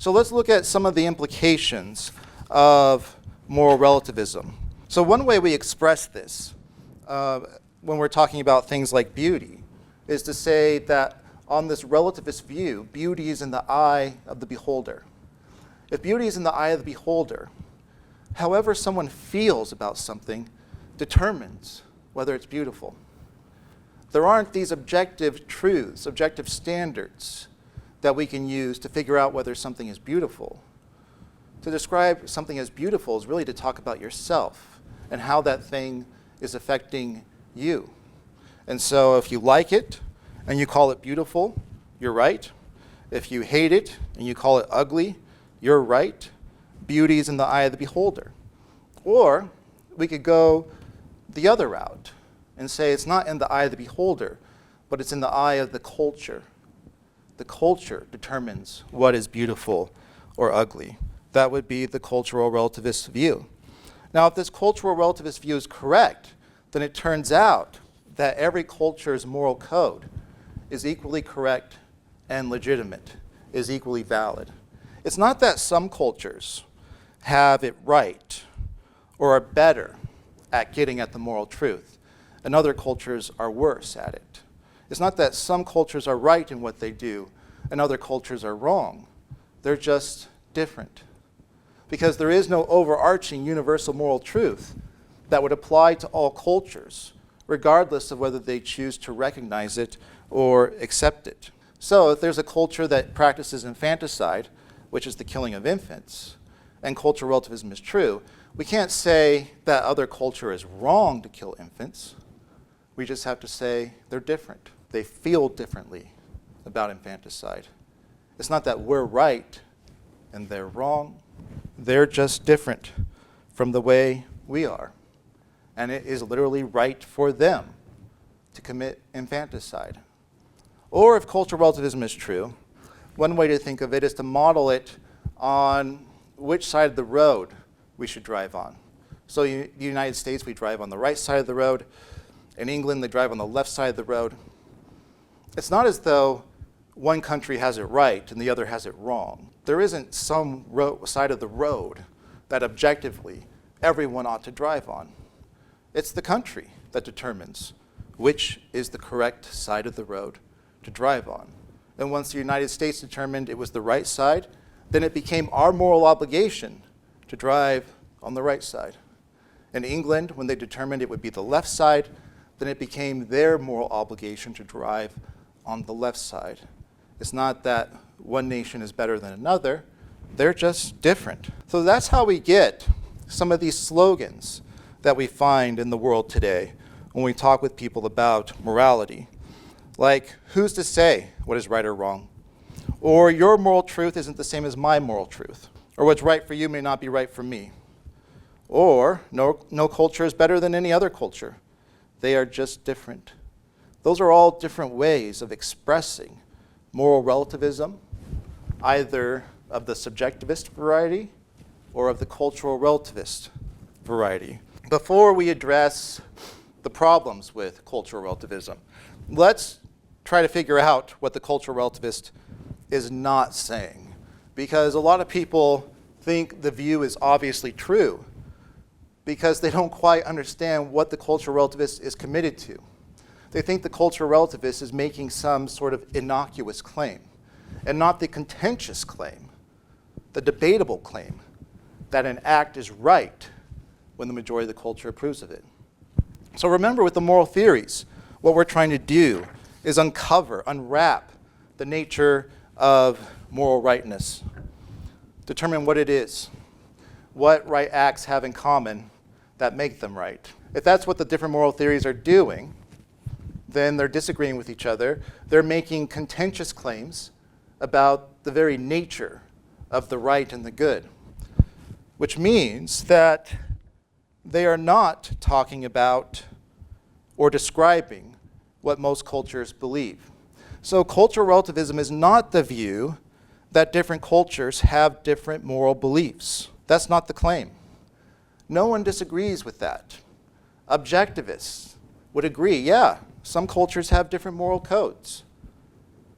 So let's look at some of the implications of moral relativism. So one way we express this when we're talking about things like beauty is to say that on this relativist view, beauty is in the eye of the beholder. If beauty is in the eye of the beholder, however someone feels about something determines whether it's beautiful. There aren't these objective truths, objective standards that we can use to figure out whether something is beautiful. To describe something as beautiful is really to talk about yourself and how that thing is affecting you. And so if you like it and you call it beautiful, you're right. If you hate it and you call it ugly, you're right. Beauty is in the eye of the beholder. Or we could go the other route and say it's not in the eye of the beholder, but it's in the eye of the culture. The culture determines what is beautiful or ugly. That would be the cultural relativist view. Now, if this cultural relativist view is correct, then it turns out that every culture's moral code is equally correct and legitimate, is equally valid. It's not that some cultures have it right or are better at getting at the moral truth, and other cultures are worse at it. It's not that some cultures are right in what they do and other cultures are wrong. They're just different. Because there is no overarching universal moral truth that would apply to all cultures, regardless of whether they choose to recognize it or accept it. So if there's a culture that practices infanticide, which is the killing of infants, and cultural relativism is true, we can't say that other culture is wrong to kill infants. We just have to say they're different. They feel differently about infanticide. It's not that we're right and they're wrong. They're just different from the way we are. And it is literally right for them to commit infanticide. Or if cultural relativism is true, one way to think of it is to model it on which side of the road we should drive on. So in the United States, we drive on the right side of the road. In England, they drive on the left side of the road. It's not as though one country has it right and the other has it wrong. There isn't some side of the road that objectively everyone ought to drive on. It's the country that determines which is the correct side of the road to drive on. And once the United States determined it was the right side, then it became our moral obligation to drive on the right side. In England, when they determined it would be the left side, then it became their moral obligation to drive on the left side. It's not that one nation is better than another, they're just different. So that's how we get some of these slogans that we find in the world today when we talk with people about morality. Like, who's to say what is right or wrong? Or your moral truth isn't the same as my moral truth. Or what's right for you may not be right for me. Or no culture is better than any other culture. They are just different. Those are all different ways of expressing moral relativism, either of the subjectivist variety or of the cultural relativist variety. Before we address the problems with cultural relativism, let's try to figure out what the cultural relativist is not saying. Because a lot of people think the view is obviously true because they don't quite understand what the cultural relativist is committed to. They think the cultural relativist is making some sort of innocuous claim and not the contentious claim, the debatable claim that an act is right when the majority of the culture approves of it. So remember, with the moral theories, what we're trying to do is unwrap the nature of moral rightness, determine what it is, what right acts have in common that make them right. If that's what the different moral theories are doing, then they're disagreeing with each other. They're making contentious claims about the very nature of the right and the good, which means that they are not talking about or describing what most cultures believe. So cultural relativism is not the view that different cultures have different moral beliefs. That's not the claim. No one disagrees with that. Objectivists would agree, yeah, some cultures have different moral codes.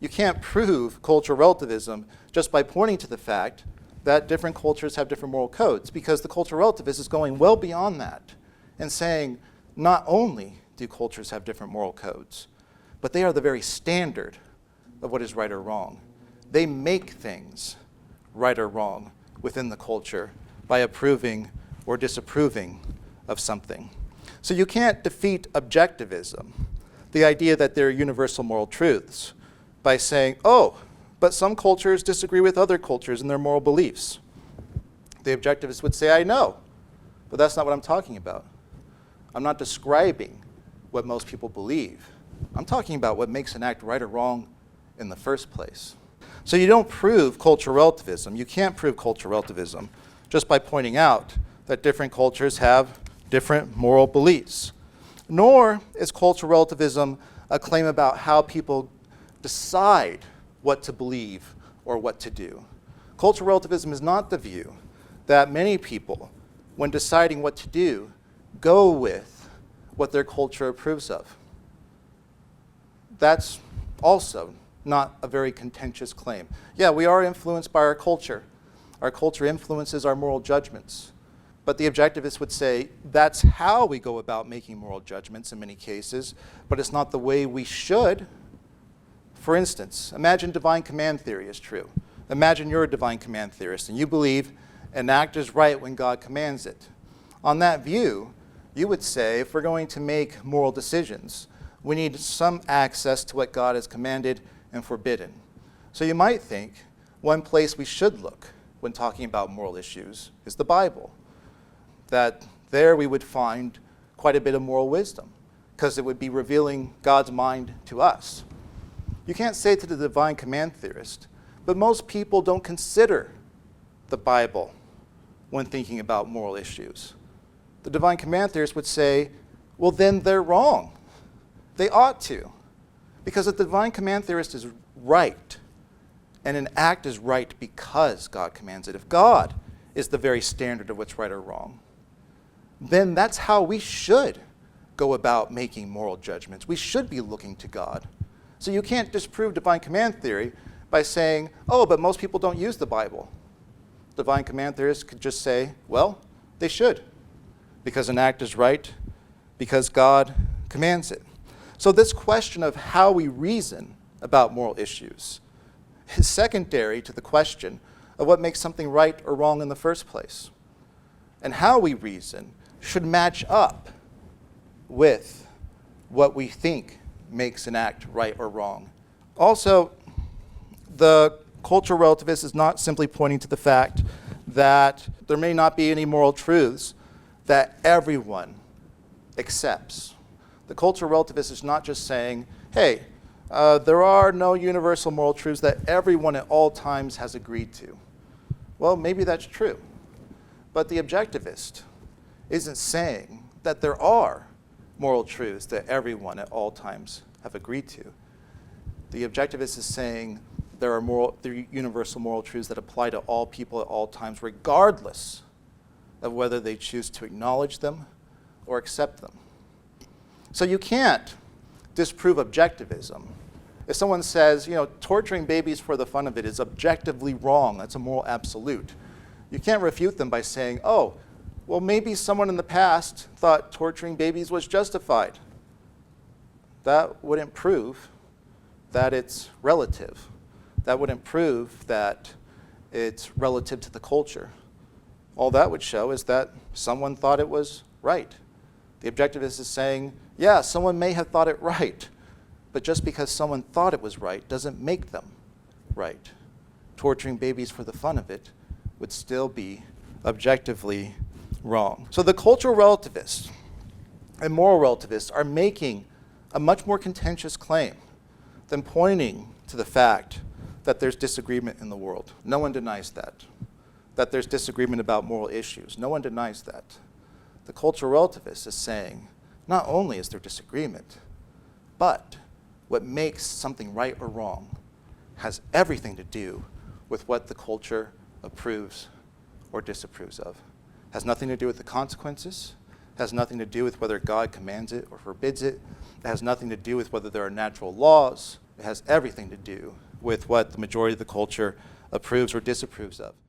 You can't prove cultural relativism just by pointing to the fact that different cultures have different moral codes, because the cultural relativist is going well beyond that and saying not only do cultures have different moral codes, but they are the very standard of what is right or wrong. They make things right or wrong within the culture by approving or disapproving of something. So you can't defeat objectivism, the idea that there are universal moral truths, by saying, oh, but some cultures disagree with other cultures in their moral beliefs. The objectivist would say, I know, but that's not what I'm talking about. I'm not describing what most people believe. I'm talking about what makes an act right or wrong in the first place. So you don't prove cultural relativism. You can't prove cultural relativism just by pointing out that different cultures have different moral beliefs. Nor is cultural relativism a claim about how people decide what to believe or what to do. Cultural relativism is not the view that many people, when deciding what to do, go with what their culture approves of. That's also not a very contentious claim. Yeah, we are influenced by our culture. Our culture influences our moral judgments. But the objectivist would say that's how we go about making moral judgments in many cases, but it's not the way we should. For instance, imagine divine command theory is true. Imagine you're a divine command theorist and you believe an act is right when God commands it. On that view, you would say if we're going to make moral decisions, we need some access to what God has commanded and forbidden. So you might think one place we should look when talking about moral issues is the Bible. That there we would find quite a bit of moral wisdom, because it would be revealing God's mind to us. You can't say to the divine command theorist, but most people don't consider the Bible when thinking about moral issues. The divine command theorist would say, well, then they're wrong. They ought to. Because the divine command theorist is right, and an act is right because God commands it. If God is the very standard of what's right or wrong, then that's how we should go about making moral judgments. We should be looking to God. So you can't disprove divine command theory by saying, oh, but most people don't use the Bible. Divine command theorists could just say, well, they should, because an act is right, because God commands it. So this question of how we reason about moral issues is secondary to the question of what makes something right or wrong in the first place. And how we reason should match up with what we think makes an act right or wrong. Also, the cultural relativist is not simply pointing to the fact that there may not be any moral truths that everyone accepts. The cultural relativist is not just saying, hey, there are no universal moral truths that everyone at all times has agreed to. Well, maybe that's true. But the objectivist isn't saying that there are moral truths that everyone at all times have agreed to. The objectivist is saying there are universal moral truths that apply to all people at all times, regardless of whether they choose to acknowledge them or accept them. So you can't disprove objectivism. If someone says, torturing babies for the fun of it is objectively wrong, that's a moral absolute, you can't refute them by saying, oh, well, maybe someone in the past thought torturing babies was justified. That wouldn't prove that it's relative. That wouldn't prove that it's relative to the culture. All that would show is that someone thought it was right. The objectivist is saying, yeah, someone may have thought it right, but just because someone thought it was right doesn't make them right. Torturing babies for the fun of it would still be objectively wrong. So the cultural relativists and moral relativists are making a much more contentious claim than pointing to the fact that there's disagreement in the world. No one denies that. That there's disagreement about moral issues. No one denies that. The cultural relativist is saying, not only is there disagreement, but what makes something right or wrong has everything to do with what the culture approves or disapproves of. Has nothing to do with the consequences, has nothing to do with whether God commands it or forbids it. It has nothing to do with whether there are natural laws It has everything to do with what the majority of the culture approves or disapproves of.